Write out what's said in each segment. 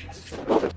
That's true.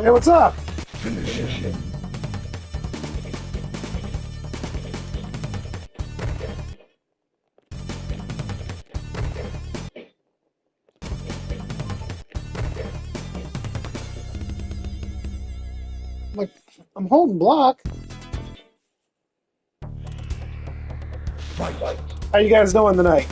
Hey, what's up? Like, I'm holding block. How you guys doing tonight?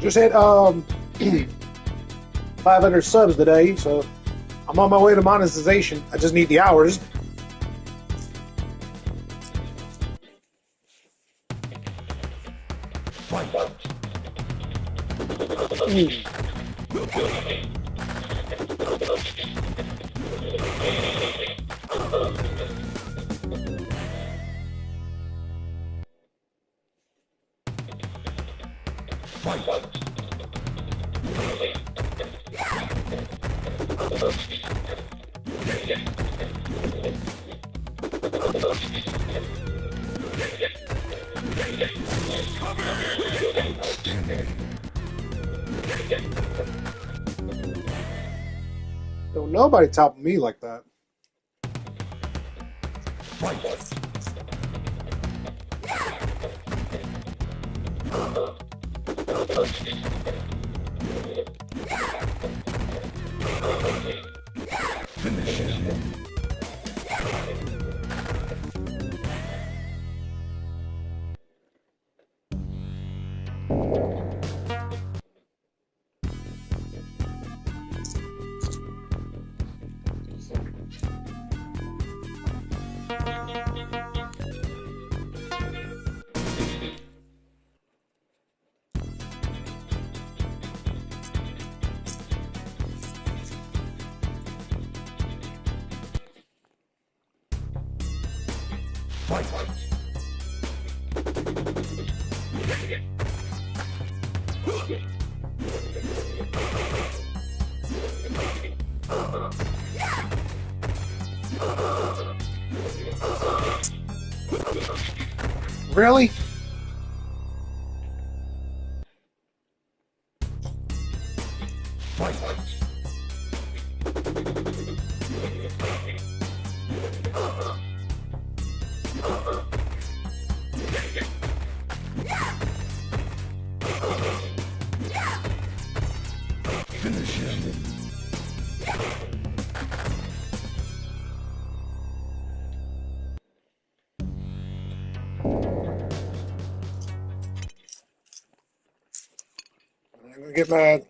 Just hit 500 subs today, so I'm on my way to monetization. I just need the hours. Don't nobody top me like that. Really? I'm gonna get mad.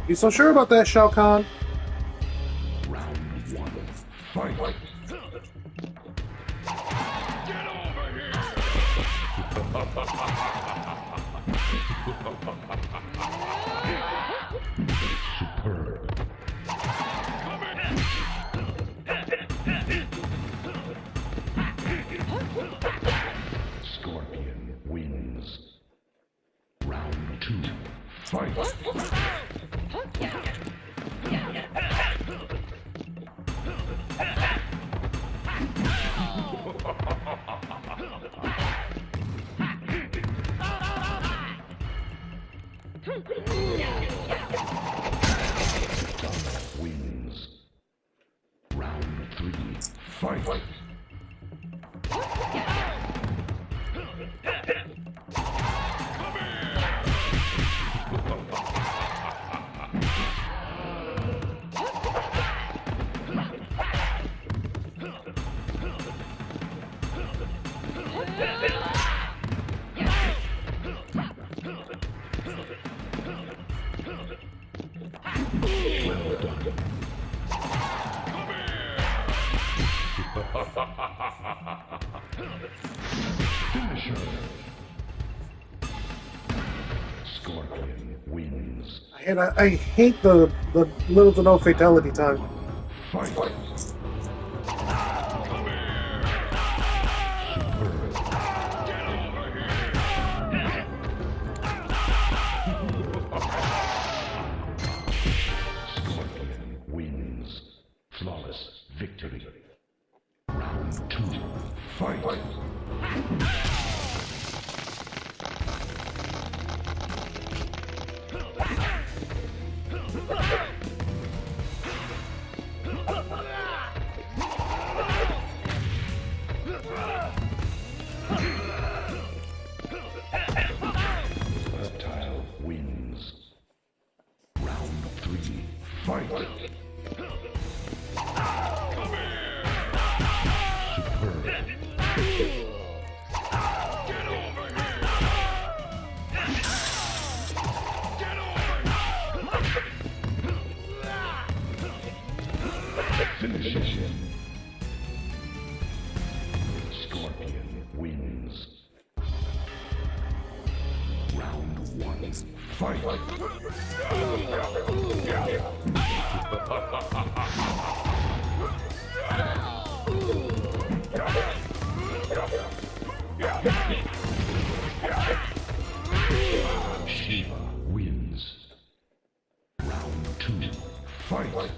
You so sure about that, Shao Kahn? Round one. Fight. Get over here! Superb. Come in! Scorpion wins. Round two. Fight. Wins. Round three. Fight. Well done. Finisher. Scorpion wins. I hate the little to no fatality time. Fight. Come here. Superb. Get over here. Scorpion wins. Flawless victory. Round two. Fight. Reptile wins. Round three. Fight. Come here. Superb. Get over here. Get over here. Finish him. Scorpion wins. Round one. Fight. Shiva wins. Round two. Fight.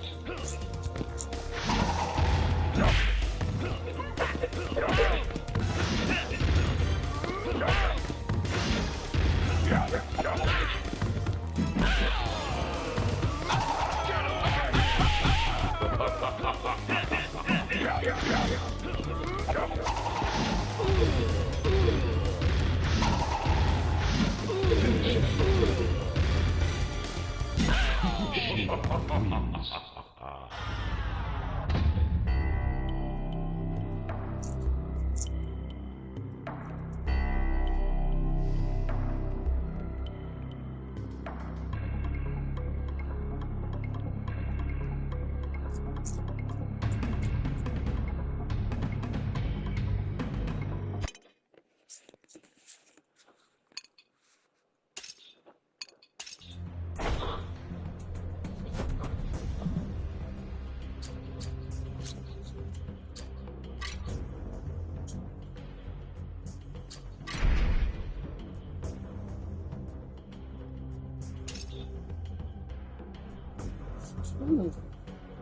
I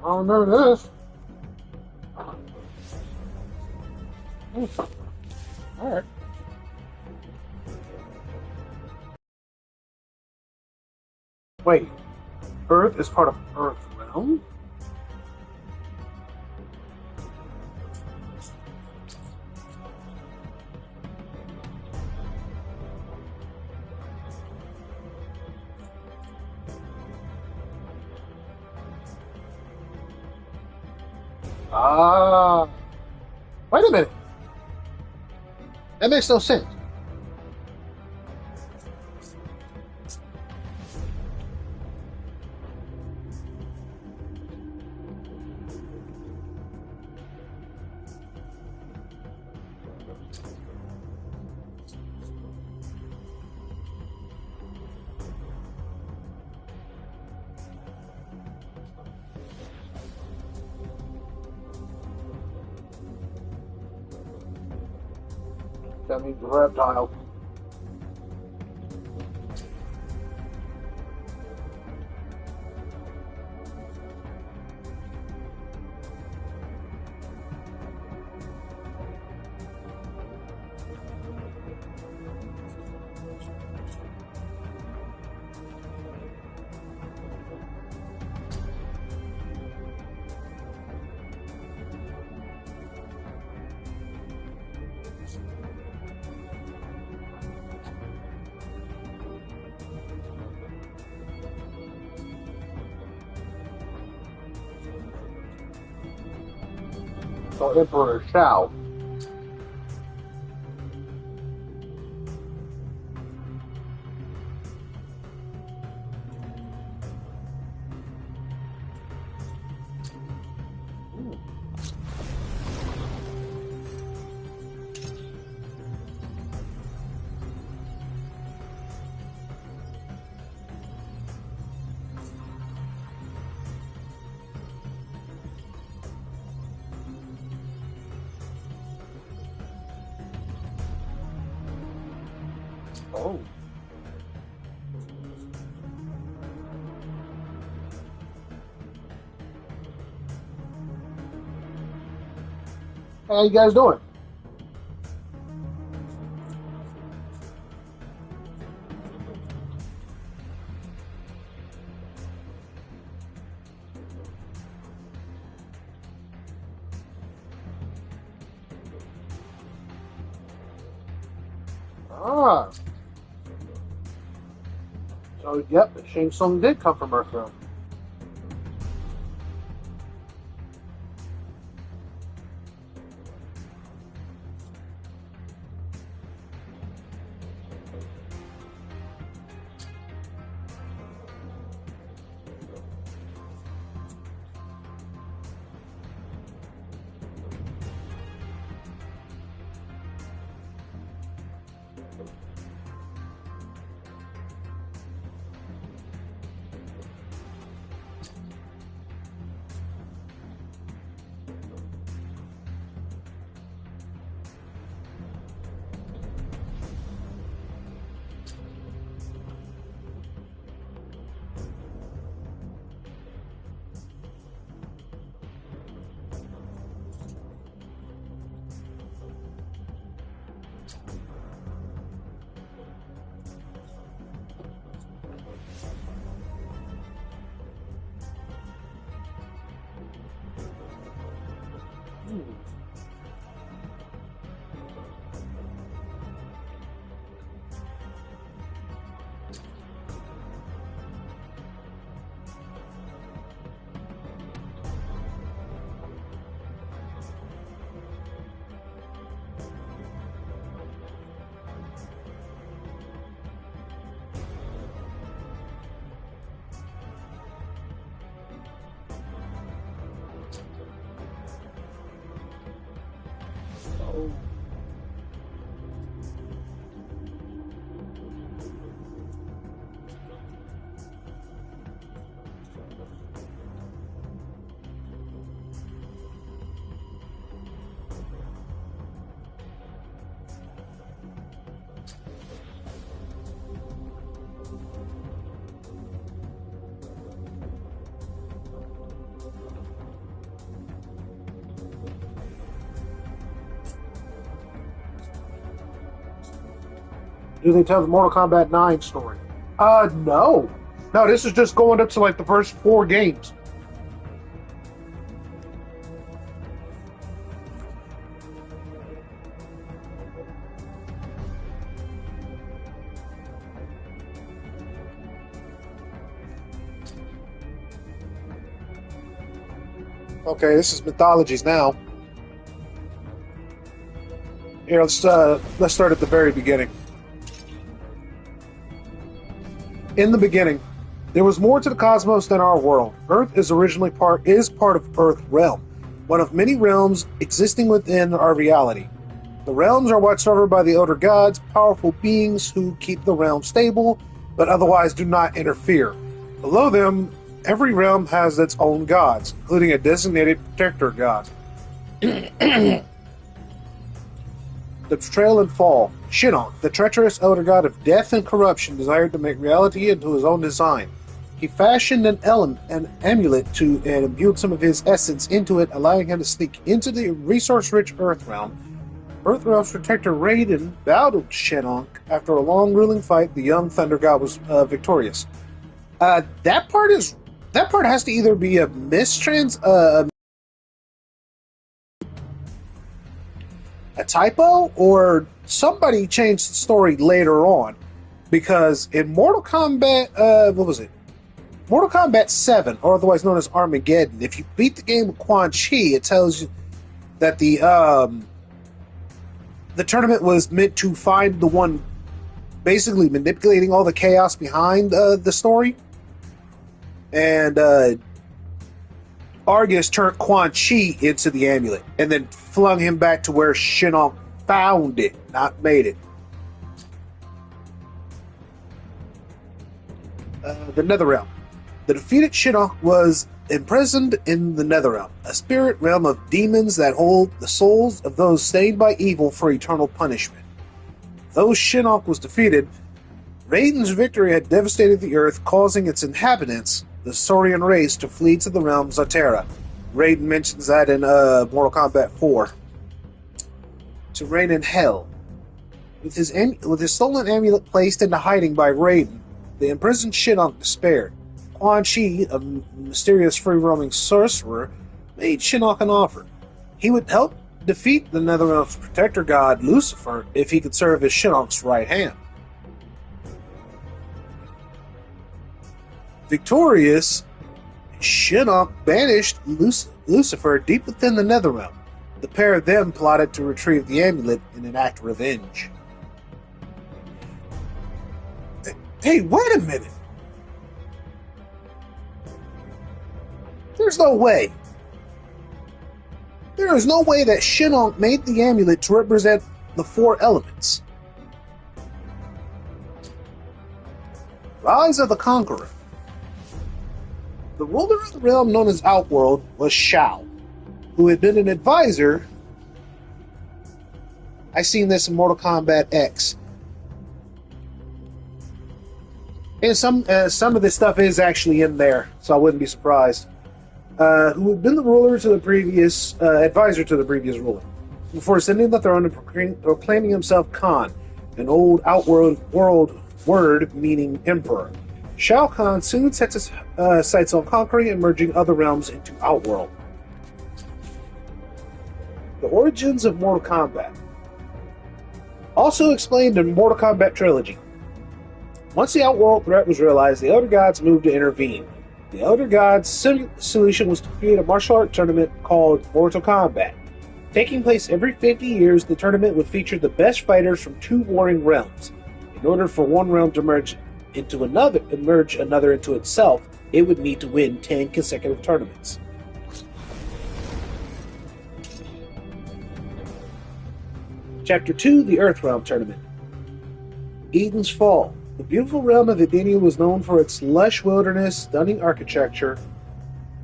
don't remember this. Alright. Wait. Earth is part of Earth Realm? Ah. Wait a minute. That makes no sense. That means reptile. So Emperor Shao. Oh. How you guys doing? Ah. So, yep, Shang Tsung did come from Earthrealm. Oh. Do they tell the Mortal Kombat 9 story? No. No, this is just going up to like the first 4 games. Okay, this is mythologies now. Here, let's start at the very beginning. In the beginning, there was more to the cosmos than our world. Earth is originally part of Earth realm, one of many realms existing within our reality. The realms are watched over by the Elder Gods, powerful beings who keep the realm stable, but otherwise do not interfere. Below them, every realm has its own gods, including a designated protector god. The betrayal and fall. Shinnok, the treacherous elder god of death and corruption, desired to make reality into his own design. He fashioned an amulet and imbued some of his essence into it, allowing him to sneak into the resource-rich Earth realm. Earth realm's protector Raiden battled Shinnok. After a long grueling fight, the young thunder god was victorious. That part has to either be a a typo, or somebody changed the story later on, because in Mortal Kombat, what was it? Mortal Kombat 7, or otherwise known as Armageddon, if you beat the game with Quan Chi, it tells you that the tournament was meant to find the one basically manipulating all the chaos behind the story. And Argus turned Quan Chi into the amulet and then flung him back to where Shinnok found it, not made it. The Netherrealm. The defeated Shinnok was imprisoned in the Netherrealm, a spirit realm of demons that hold the souls of those stained by evil for eternal punishment. Though Shinnok was defeated, Raiden's victory had devastated the earth, causing its inhabitants, the Saurian race, to flee to the realm Zatera. Raiden mentions that in Mortal Kombat 4. To reign in hell. With his stolen amulet placed into hiding by Raiden, the imprisoned Shinnok despaired. Quan Chi, a mysterious free-roaming sorcerer, made Shinnok an offer. He would help defeat the Netherrealm's protector god Lucifer if he could serve as Shinnok's right hand. Victorious, Shinnok banished Lucifer deep within the Netherrealm. The pair of them plotted to retrieve the amulet in an act of revenge. Hey, wait a minute! There's no way. There is no way that Shinnok made the amulet to represent the 4 elements. Rise of the Conqueror. The ruler of the realm known as Outworld was Shao, who had been an advisor. I seen this in Mortal Kombat X. And some of this stuff is actually in there, so I wouldn't be surprised. Who had been the ruler to the previous advisor to the previous ruler, before ascending the throne and proclaiming himself Khan, an old Outworld word meaning emperor. Shao Kahn soon sets his sights on conquering and merging other realms into Outworld. The origins of Mortal Kombat. Also explained in Mortal Kombat Trilogy. Once the Outworld threat was realized, the Elder Gods moved to intervene. The Elder Gods' solution was to create a martial art tournament called Mortal Kombat. Taking place every 50 years, the tournament would feature the best fighters from 2 warring realms. In order for one realm to merge another into itself, it would need to win 10 consecutive tournaments. Chapter 2, the Earthrealm Tournament. Eden's Fall. The beautiful realm of Edenia was known for its lush wilderness, stunning architecture.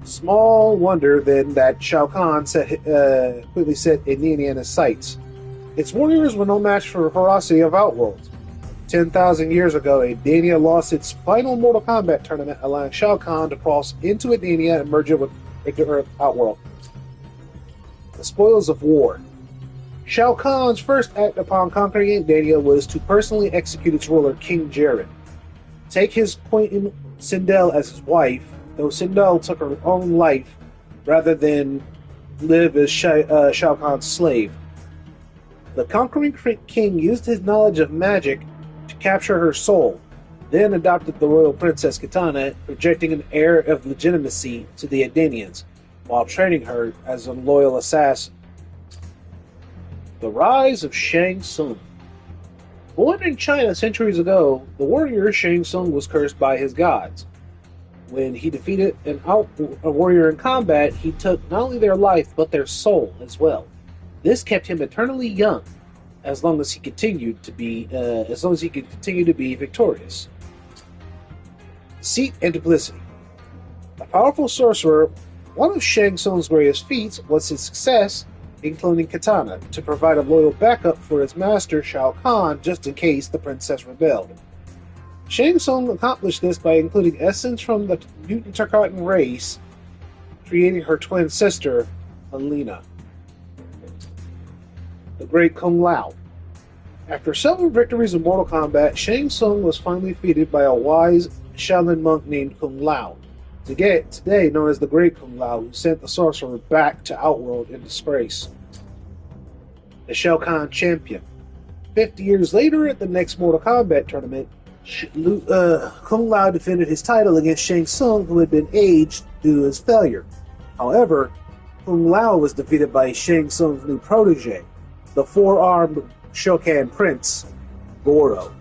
Small wonder, then, that Shao Kahn quickly set Edenia in his sights. Its warriors were no match for the ferocity of Outworlds. 10,000 years ago, Edenia lost its final Mortal Kombat tournament, allowing Shao Kahn to cross into Edenia and merge it with the Earth Outworld. The spoils of war. Shao Kahn's first act upon conquering Dania was to personally execute its ruler, King Jared. Take his queen Sindel as his wife, though Sindel took her own life rather than live as Shao Kahn's slave. The conquering king used his knowledge of magic to capture her soul, then adopted the royal princess Kitana, projecting an air of legitimacy to the Edenians, while training her as a loyal assassin. The rise of Shang Tsung. Born in China centuries ago, the warrior Shang Tsung was cursed by his gods. When he defeated a warrior in combat, he took not only their life but their soul as well. This kept him eternally young, as long as he could continue to be victorious. Deceit and duplicity. A powerful sorcerer, one of Shang Tsung's greatest feats was his success in cloning Kitana to provide a loyal backup for his master Shao Kahn just in case the princess rebelled. Shang Tsung accomplished this by including essence from the mutant Tarkatan race, creating her twin sister, Alina. The Great Kung Lao. After several victories in Mortal Kombat, Shang Tsung was finally defeated by a wise Shaolin monk named Kung Lao, today known as the Great Kung Lao, who sent the sorcerer back to Outworld in disgrace. The Shao Kahn Champion. 50 years later, at the next Mortal Kombat tournament, Kung Lao defended his title against Shang Tsung, who had been aged due to his failure. However, Kung Lao was defeated by Shang Tsung's new protege, the four-armed Shokan Prince, Goro.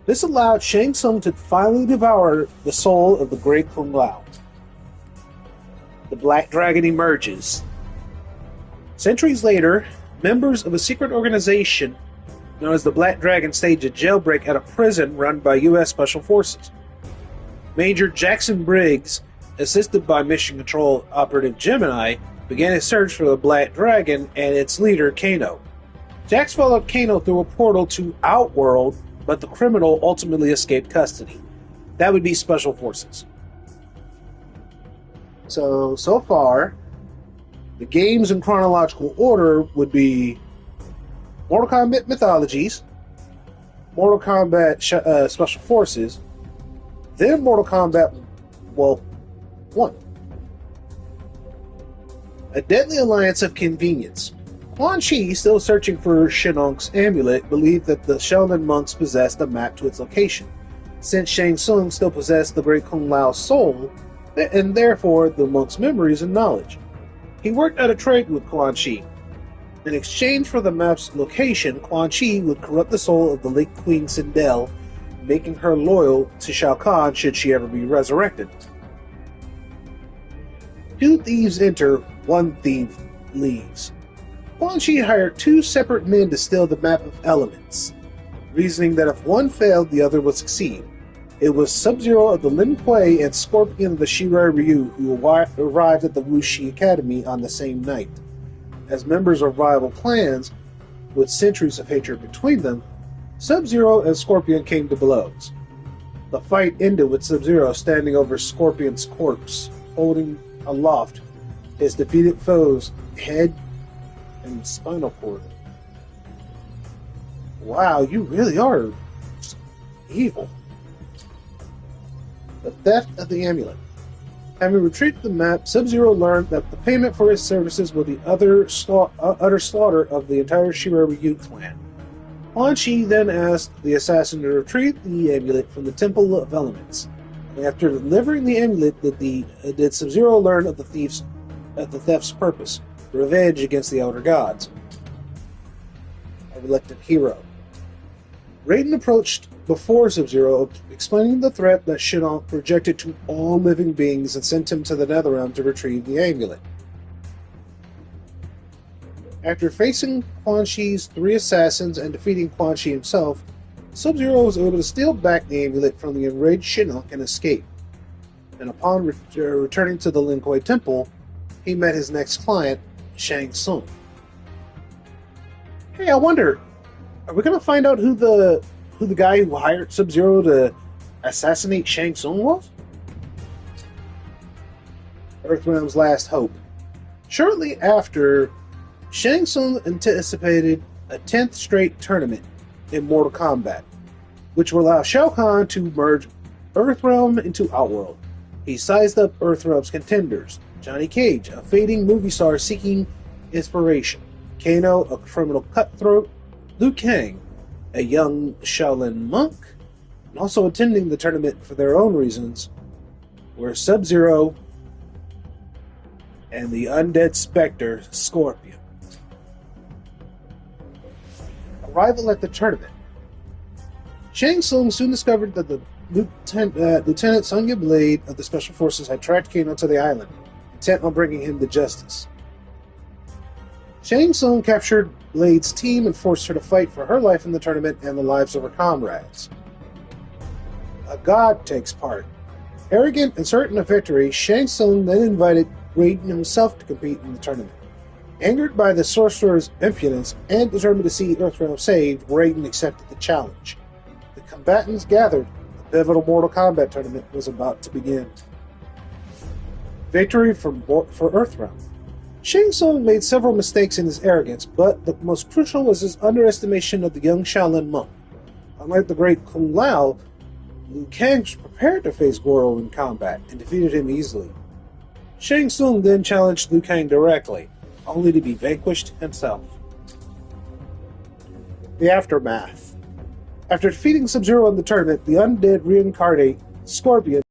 This allowed Shang Tsung to finally devour the soul of the Great Kung Lao. The Black Dragon emerges. Centuries later, members of a secret organization known as the Black Dragon staged a jailbreak at a prison run by U.S. Special Forces. Major Jackson Briggs, assisted by Mission Control Operative Gemini, began a search for the Black Dragon and its leader, Kano. Jax followed Kano through a portal to Outworld, but the criminal ultimately escaped custody. That would be Special Forces. So far, the games in chronological order would be Mortal Kombat Mythologies, Mortal Kombat Special Forces, then Mortal Kombat, 1. A Deadly Alliance of Convenience. Quan Chi, still searching for Shinnok's amulet, believed that the Shaolin monks possessed a map to its location. Since Shang Tsung still possessed the Great Kung Lao's soul, and therefore the monk's memories and knowledge, he worked out a trade with Quan Chi. In exchange for the map's location, Quan Chi would corrupt the soul of the late Queen Sindel, making her loyal to Shao Kahn should she ever be resurrected. Two thieves enter, one thief leaves. Quan Chi hired two separate men to steal the map of elements, reasoning that if one failed, the other would succeed. It was Sub-Zero of the Lin Kuei and Scorpion of the Shirai Ryu who arrived at the Wuxi Academy on the same night. As members of rival clans, with centuries of hatred between them, Sub-Zero and Scorpion came to blows. The fight ended with Sub-Zero standing over Scorpion's corpse, holding aloft his defeated foe's head and spinal cord. Wow, you really are evil. The theft of the amulet. Having retrieved the map, Sub-Zero learned that the payment for his services was the utter slaughter of the entire Shirai Ryu clan. Quan Chi then asked the assassin to retrieve the amulet from the Temple of Elements. After delivering the amulet, did Sub-Zero learn of the theft's purpose: revenge against the Elder Gods. A reluctant hero. Raiden approached before Sub-Zero, explaining the threat that Shinnok projected to all living beings and sent him to the Netherrealm to retrieve the amulet. After facing Quan Chi's three assassins and defeating Quan Chi himself, Sub-Zero was able to steal back the amulet from the enraged Shinnok and escape. And upon returning to the Lin Kuei Temple, he met his next client, Shang Tsung. Hey, I wonder, are we going to find out who the guy who hired Sub-Zero to assassinate Shang Tsung was? Earthrealm's Last Hope. Shortly after Shang Tsung anticipated a 10th straight tournament in Mortal Kombat, which would allow Shao Kahn to merge Earthrealm into Outworld. He sized up Earthrealm's contenders: Johnny Cage, a fading movie star seeking inspiration; Kano, a criminal cutthroat; Liu Kang, a young Shaolin monk, and also attending the tournament for their own reasons were Sub-Zero and the undead specter Scorpion. Arrival at the tournament. Shang Tsung soon discovered that the Lieutenant Sonya Blade of the Special Forces had tracked Kano to the island, intent on bringing him to justice. Shang Tsung captured Blade's team and forced her to fight for her life in the tournament and the lives of her comrades. A god takes part. Arrogant and certain of victory, Shang Tsung then invited Raiden himself to compete in the tournament. Angered by the sorcerer's impudence and determined to see Earthrealm saved, Raiden accepted the challenge. The combatants gathered. The pivotal Mortal Kombat tournament was about to begin. Victory for Earthrealm. Shang Tsung made several mistakes in his arrogance, but the most crucial was his underestimation of the young Shaolin monk. Unlike the great Kung Lao, Liu Kang was prepared to face Goro in combat and defeated him easily. Shang Tsung then challenged Liu Kang directly, only to be vanquished himself. The aftermath. After defeating Sub-Zero in the tournament, the undead reincarnate Scorpion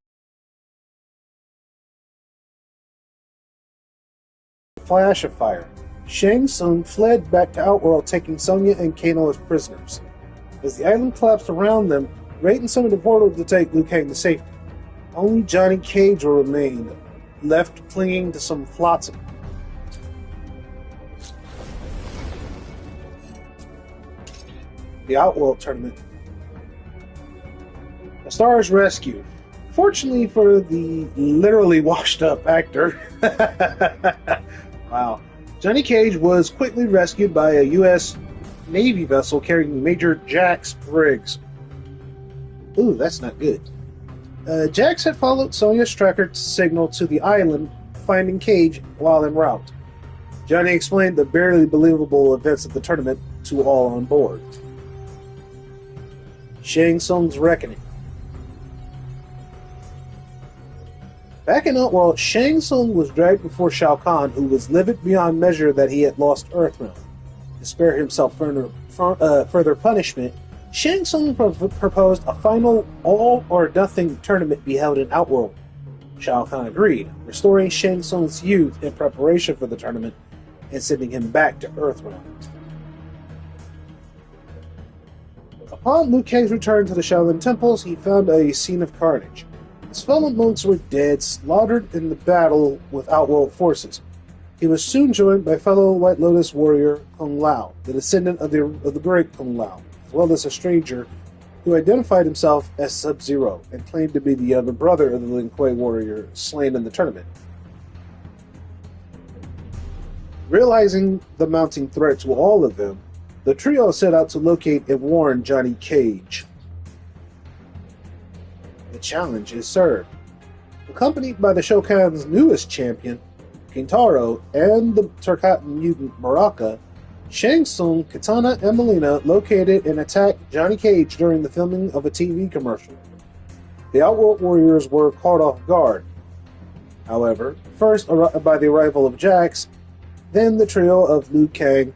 flash of fire. Shang Tsung fled back to Outworld, taking Sonya and Kano as prisoners. As the island collapsed around them, Raiden summoned a portal to take Liu Kang to safety. Only Johnny Cage remained, left clinging to some flotsam. The Outworld tournament. A star is rescued. Fortunately for the literally washed up actor, wow, Johnny Cage was quickly rescued by a U.S. Navy vessel carrying Major Jax Briggs. Ooh, that's not good. Jax had followed Sonya's tracker signal to the island, finding Cage while en route. Johnny explained the barely believable events of the tournament to all on board. Shang Tsung's reckoning. Back in Outworld, Shang Tsung was dragged before Shao Kahn, who was livid beyond measure that he had lost Earthrealm. To spare himself further punishment, Shang Tsung proposed a final all-or-nothing tournament be held in Outworld. Shao Kahn agreed, restoring Shang Tsung's youth in preparation for the tournament and sending him back to Earthrealm. Upon Liu Kang's return to the Shaolin temples, he found a scene of carnage. His fellow monks were dead, slaughtered in the battle with Outworld forces. He was soon joined by fellow White Lotus warrior Kung Lao, the descendant of the great Kung Lao, as well as a stranger who identified himself as Sub-Zero and claimed to be the younger brother of the Lin Kuei warrior slain in the tournament. Realizing the mounting threat to all of them, the trio set out to locate and warn Johnny Cage. The challenge is served. Accompanied by the Shokan's newest champion, Kintaro, and the Turkatan mutant Baraka, Shang Tsung, Katana, and Melina located and attacked Johnny Cage during the filming of a TV commercial. The Outworld warriors were caught off guard. However, first by the arrival of Jax, then the trio of Liu Kang,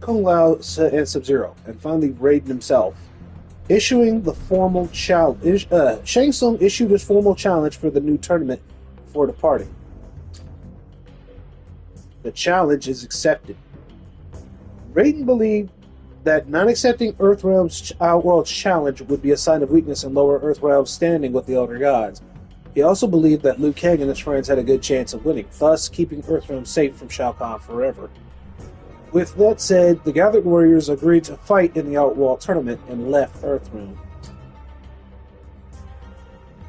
Kung Lao, and Sub-Zero, and finally Raiden himself. Issuing the formal challenge, Shang Tsung issued his formal challenge for the new tournament before departing. The challenge is accepted. Raiden believed that not accepting Earthrealm's Outworld's challenge would be a sign of weakness and lower Earthrealm's standing with the Elder Gods. He also believed that Liu Kang and his friends had a good chance of winning, thus keeping Earthrealm safe from Shao Kahn forever. With that said, the gathered warriors agreed to fight in the Outworld tournament and left Earthrealm.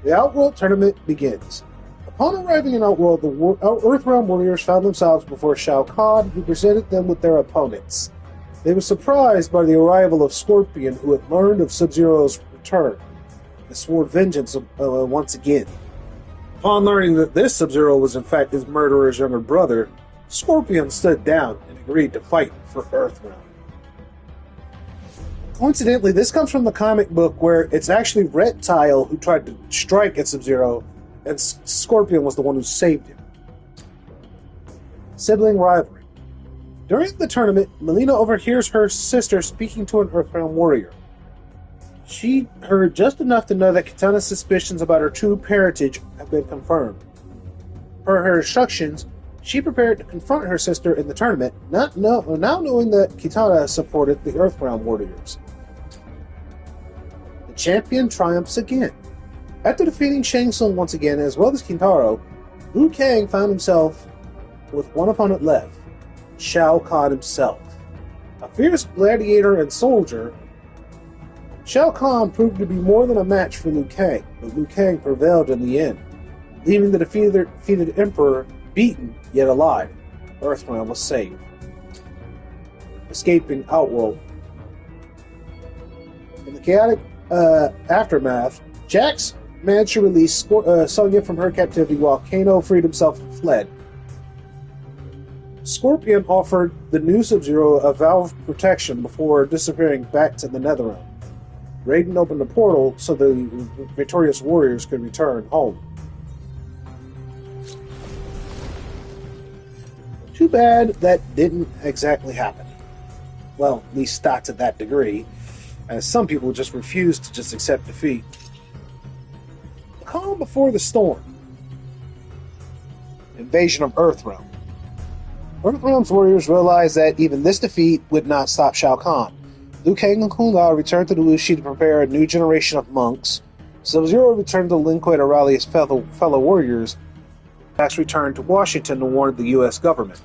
The Outworld tournament begins. Upon arriving in Outworld, the Earthrealm warriors found themselves before Shao Kahn, who presented them with their opponents. They were surprised by the arrival of Scorpion, who had learned of Sub-Zero's return, and swore vengeance once again. Upon learning that this Sub-Zero was in fact his murderer's younger brother, Scorpion stood down and agreed to fight for Earthrealm. Coincidentally, this comes from the comic book where it's actually Reptile who tried to strike at Sub-Zero, and Scorpion was the one who saved him. Sibling rivalry. During the tournament, Melina overhears her sister speaking to an Earthrealm warrior. She heard just enough to know that Kitana's suspicions about her true parentage have been confirmed. Per her instructions, she prepared to confront her sister in the tournament, now knowing that Kitana supported the Earthrealm warriors. The champion triumphs again. After defeating Shang Tsung once again, as well as Kintaro, Liu Kang found himself with one opponent left, Shao Kahn himself. A fierce gladiator and soldier, Shao Kahn proved to be more than a match for Liu Kang, but Liu Kang prevailed in the end, leaving the defeated Emperor beaten yet alive. Earthrealm was saved. Escaping Outworld. In the chaotic aftermath, Jax managed to release Sonya from her captivity while Kano freed himself and fled. Scorpion offered the new Sub-Zero a vow of protection before disappearing back to the Netherrealm. Raiden opened a portal so the victorious warriors could return home. Too bad that didn't exactly happen. Well, at least not to that degree, as some people just refused to just accept defeat. The calm before the storm. Invasion of Earthrealm. Earthrealm's warriors realized that even this defeat would not stop Shao Kahn. Liu Kang and Kung Lao returned to the Wuxi to prepare a new generation of monks. Sub-Zero returned to Lin Kuei to rally his fellow warriors. Jax returned to Washington to warn the U.S. government.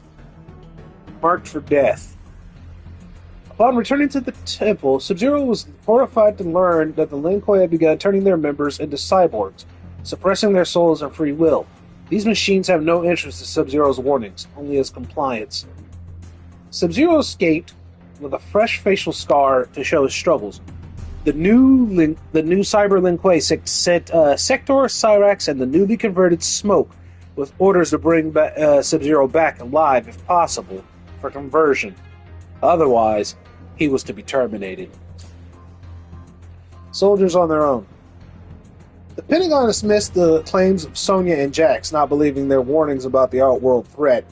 Marked for death. Upon returning to the temple, Sub-Zero was horrified to learn that the Lin Kuei had begun turning their members into cyborgs, suppressing their souls and free will. These machines have no interest in Sub-Zero's warnings, only as compliance. Sub-Zero escaped with a fresh facial scar to show his struggles. The new Cyber Lin Kuei sent Sector, Cyrax, and the newly converted Smoke with orders to bring Sub-Zero back alive if possible for conversion. Otherwise, he was to be terminated. Soldiers on their own. The Pentagon dismissed the claims of Sonya and Jax, not believing their warnings about the Outworld threat.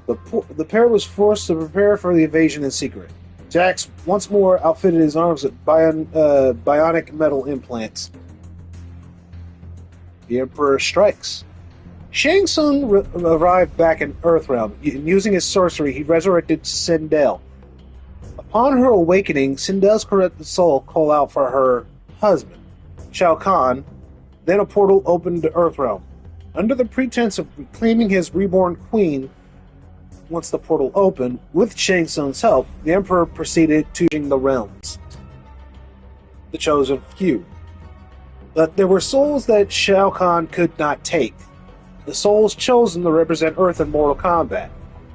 The pair was forced to prepare for the invasion in secret. Jax once more outfitted his arms with bionic metal implants. The Emperor strikes. Shang Tsung arrived back in Earthrealm. Using his sorcery, he resurrected Sindel. Upon her awakening, Sindel's corrupted soul called out for her husband, Shao Kahn. Then a portal opened to Earthrealm. Under the pretense of reclaiming his reborn queen, once the portal opened, with Shang Tsung's help, the Emperor proceeded to the realms. The chosen few. But there were souls that Shao Kahn could not take. The souls chosen to represent Earth in Mortal Kombat,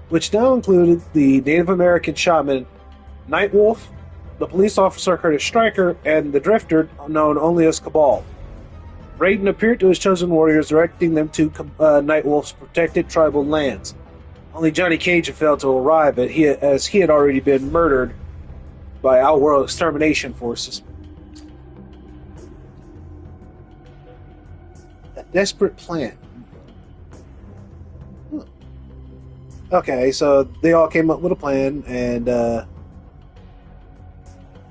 which now included the Native American shaman Nightwolf, the police officer Curtis Stryker, and the drifter known only as Cabal. Raiden appeared to his chosen warriors, directing them to Nightwolf's protected tribal lands. Only Johnny Cage had failed to arrive, as he had already been murdered by Outworld extermination forces. A desperate plan. Okay, so they all came up with a plan, and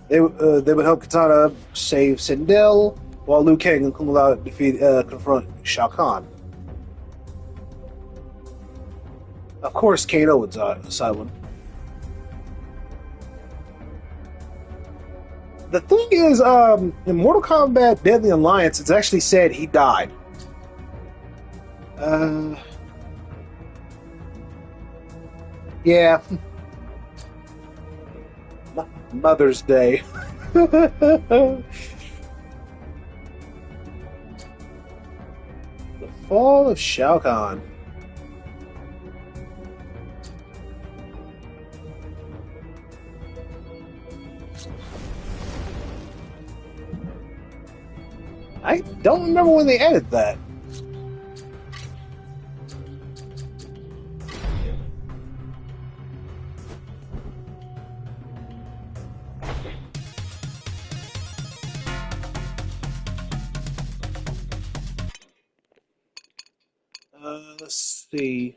they would help Kitana save Sindel, while Liu Kang and Kung Lao confront Shao Kahn. Of course, Kano would side one. The thing is, in Mortal Kombat Deadly Alliance, it's actually said he died. Yeah. Mother's Day. The fall of Shao Kahn. I don't remember when they added that. Let's see.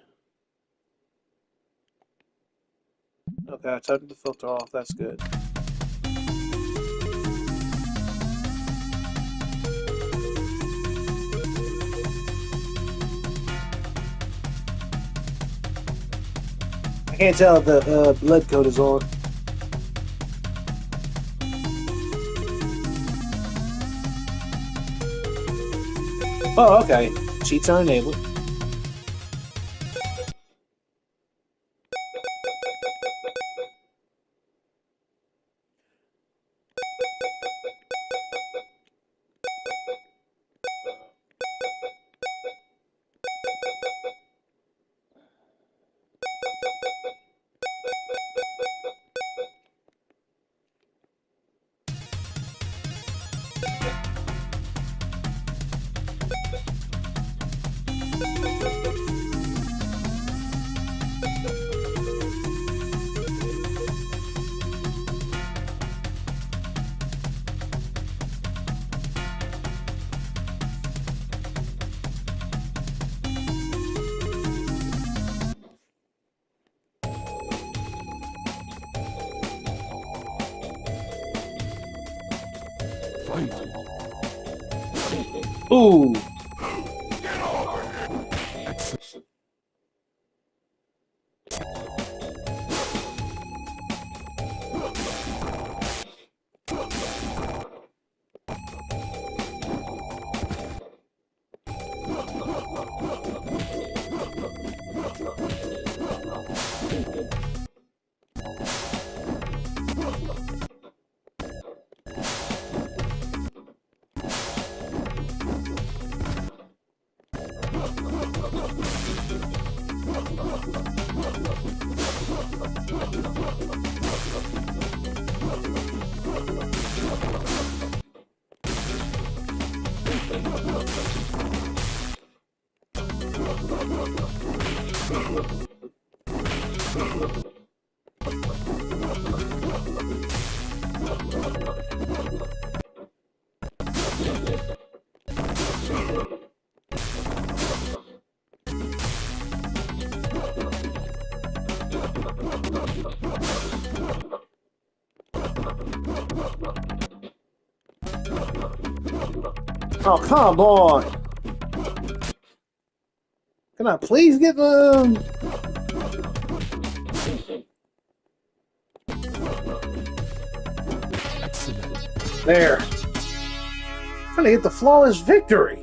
Okay, I turned the filter off. That's good. I can't tell if the blood code is on. Oh, okay. Cheats are enabled. Ooh. Oh, come on. Can I please get the... There. Trying to get the flawless victory.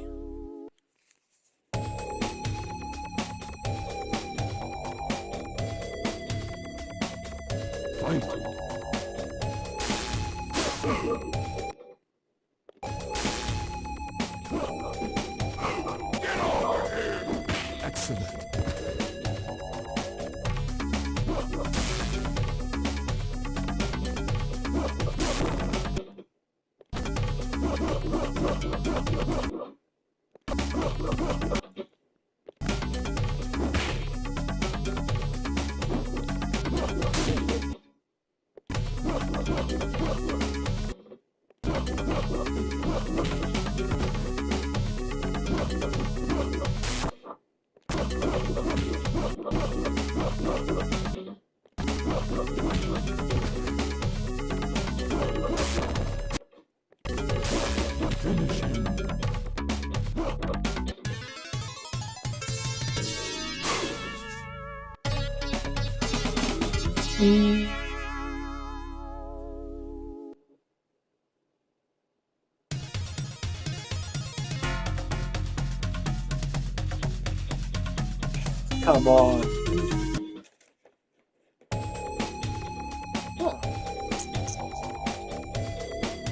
Come on.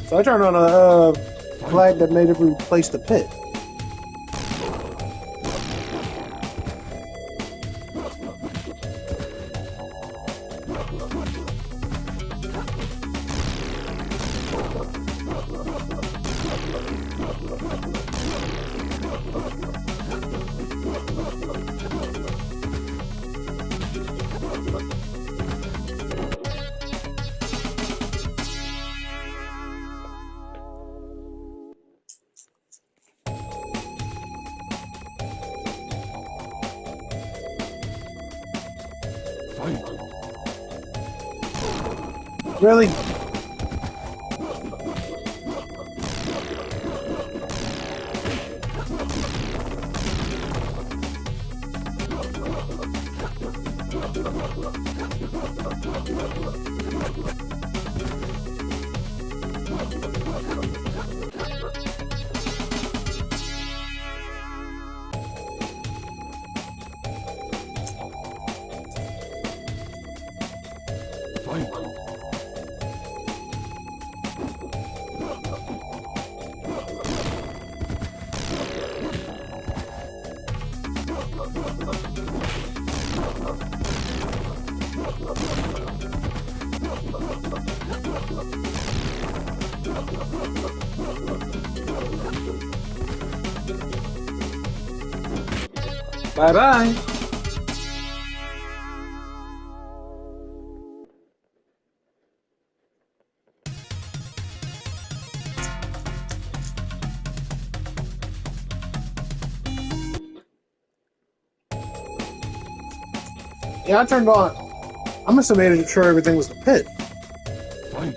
So I turned on a flag that made it replace the pit. Fight. Really? Fight. Bye-bye. Yeah, I turned on. I must have made sure everything was the pit. Fight.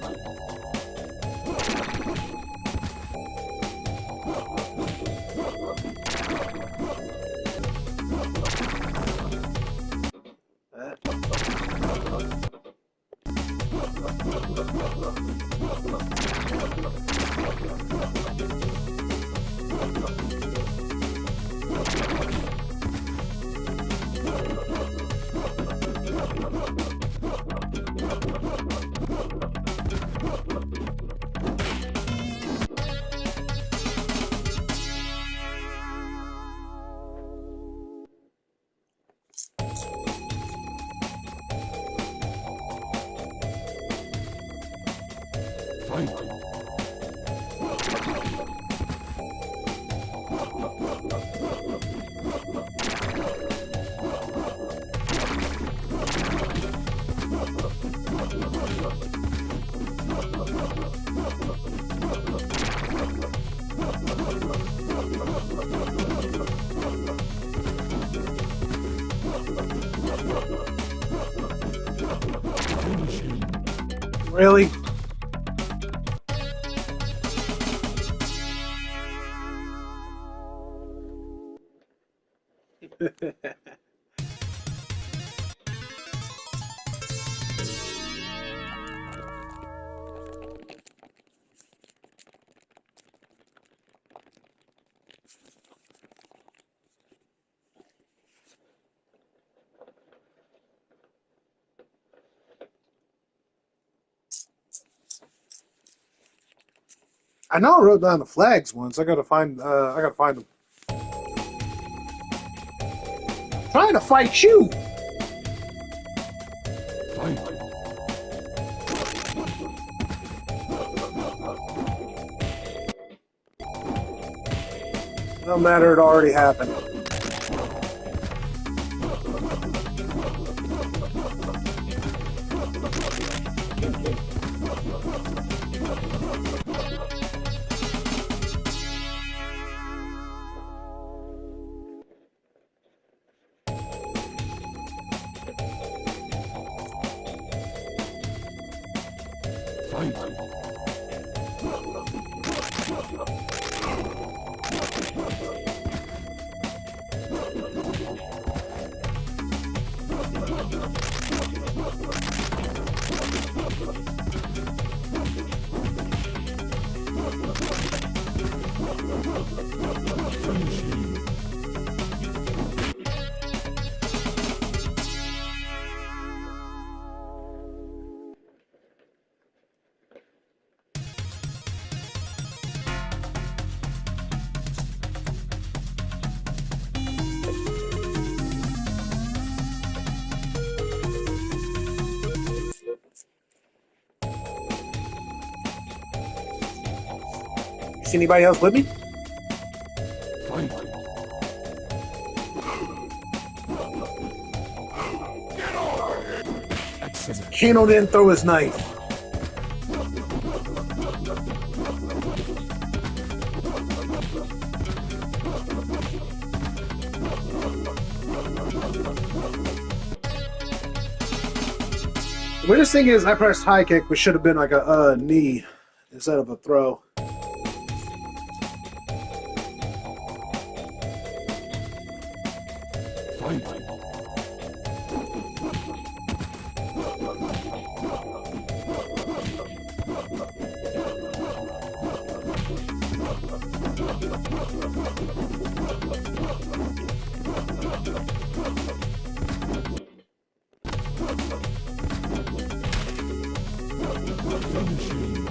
Fight. Finish him. Really? I know I wrote down the flags once. I gotta find them. Trying to fight you. Fight. No matter, it already happened. Fight. Finish him. You see anybody else with me? Fight. Excellent. Kano didn't throw his knife. The weirdest thing is I pressed high kick, which should have been like a knee instead of a throw. Fight! Finishing.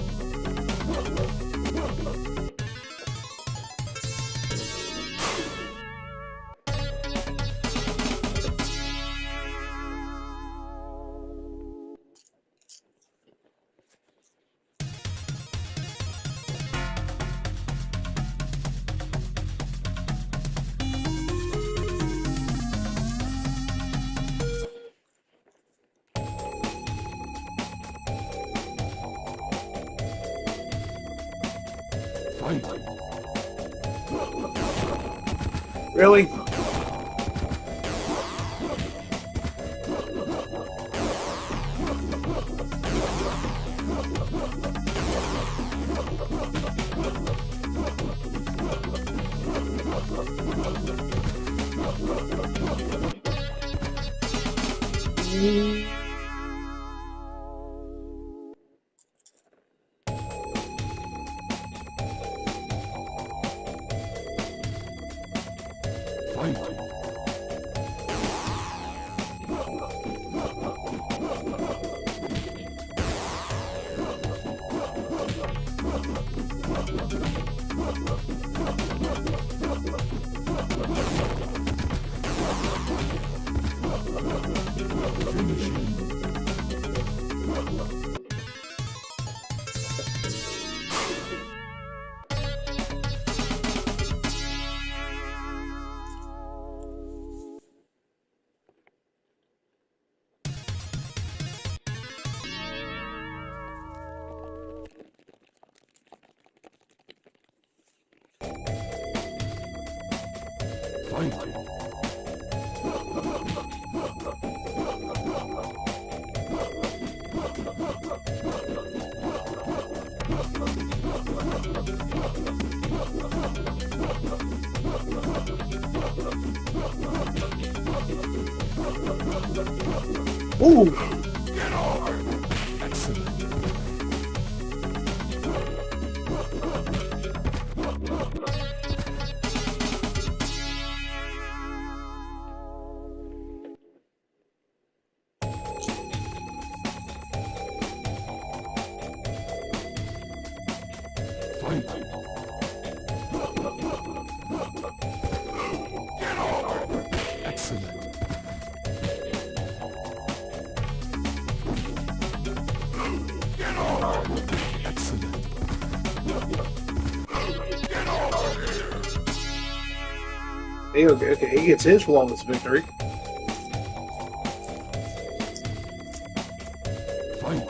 Fight! Really? Fight! Fight! Ooh! Get over! Excellent. Fight! Get over! Excellent. Get over! Excellent. Get over here! Hey, okay, he gets his flawless victory. Fight!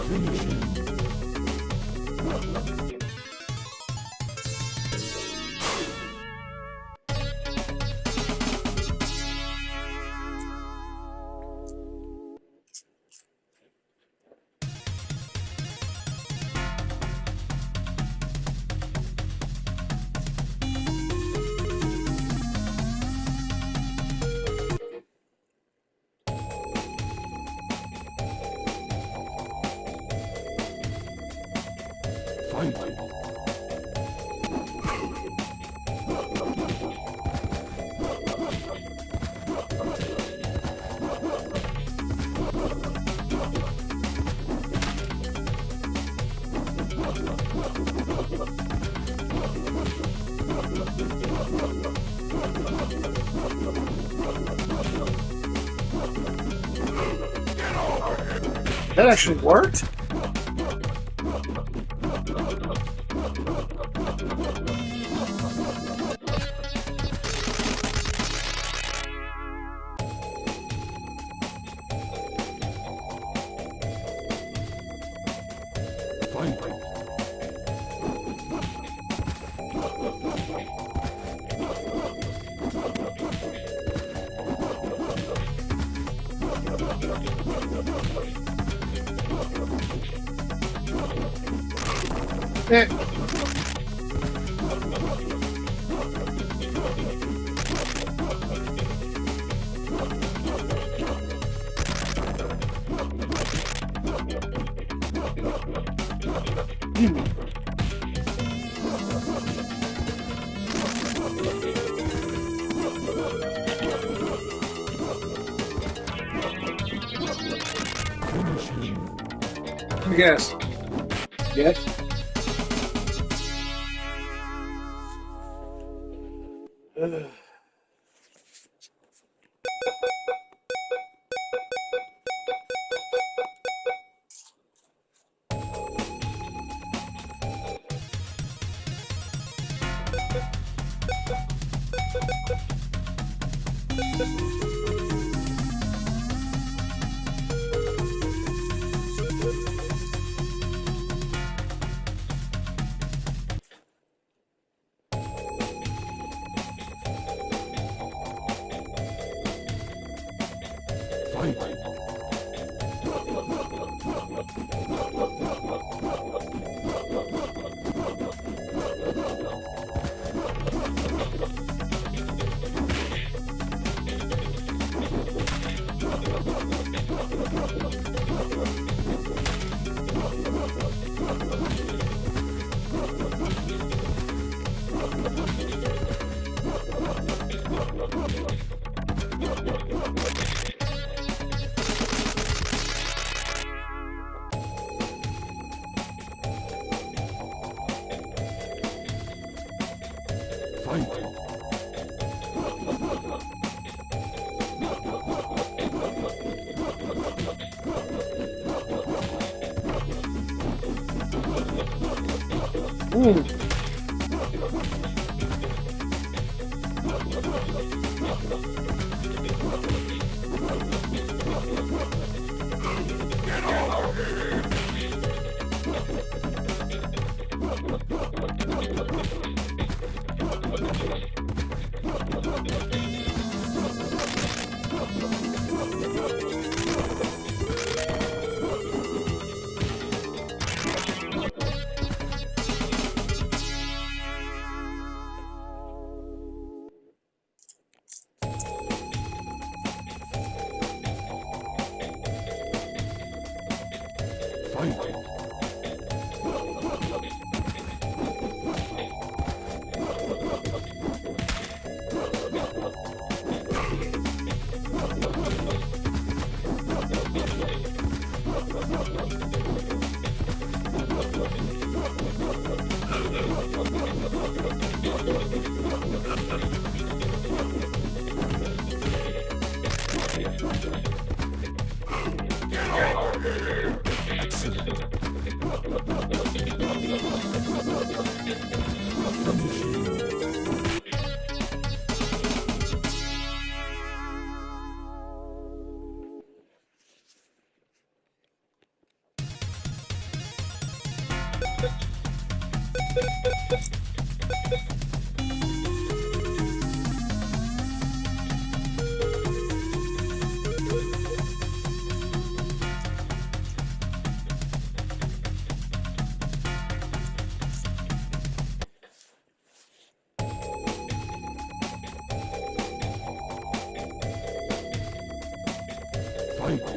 Finishing. Fight! That actually worked? Eh. Let me guess. Yes. Fight. Fight. Fight. Fight.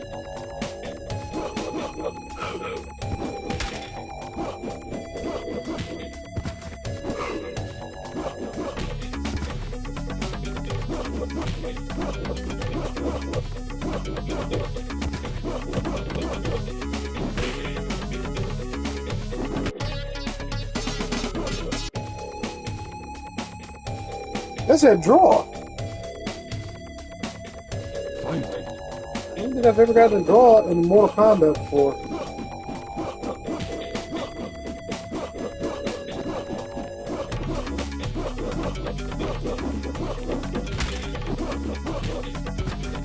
That's a draw. Fight. I don't think I've ever gotten a draw in Mortal Kombat before.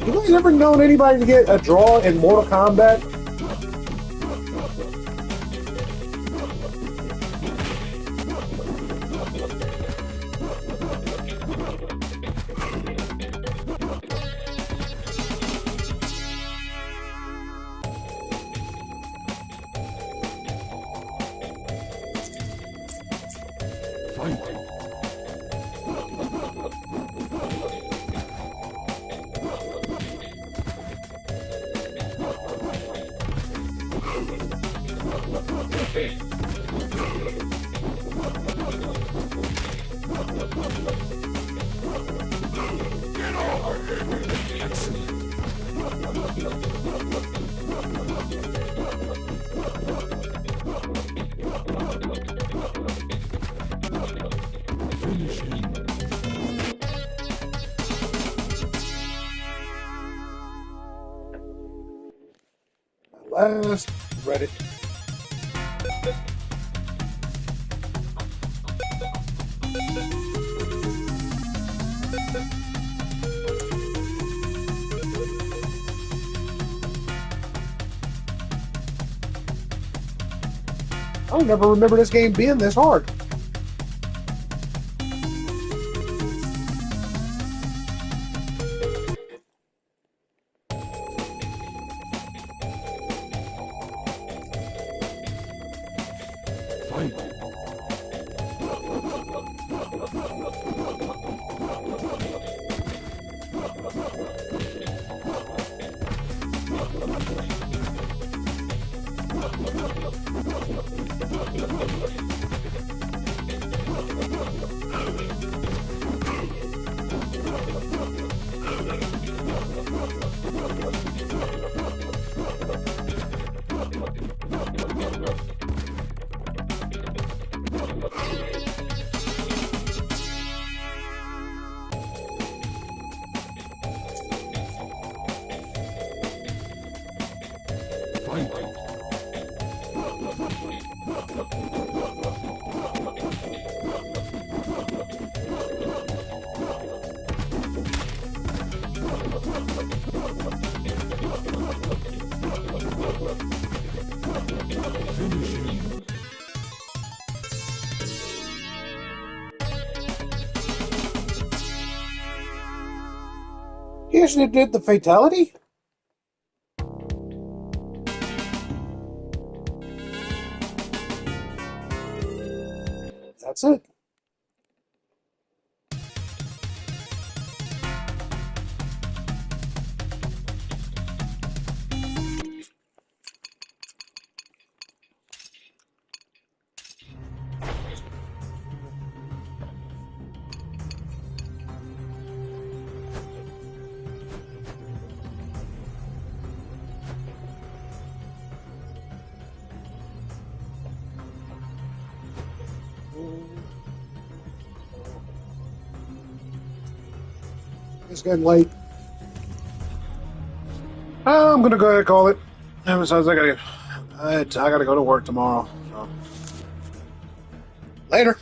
You guys ever known anybody to get a draw in Mortal Kombat? Last Reddit. I don't ever remember this game being this hard. Fight. Fight. He actually did the fatality? That's it. It's getting late. I'm gonna go ahead and call it. And besides, I gotta go to work tomorrow. So. Later.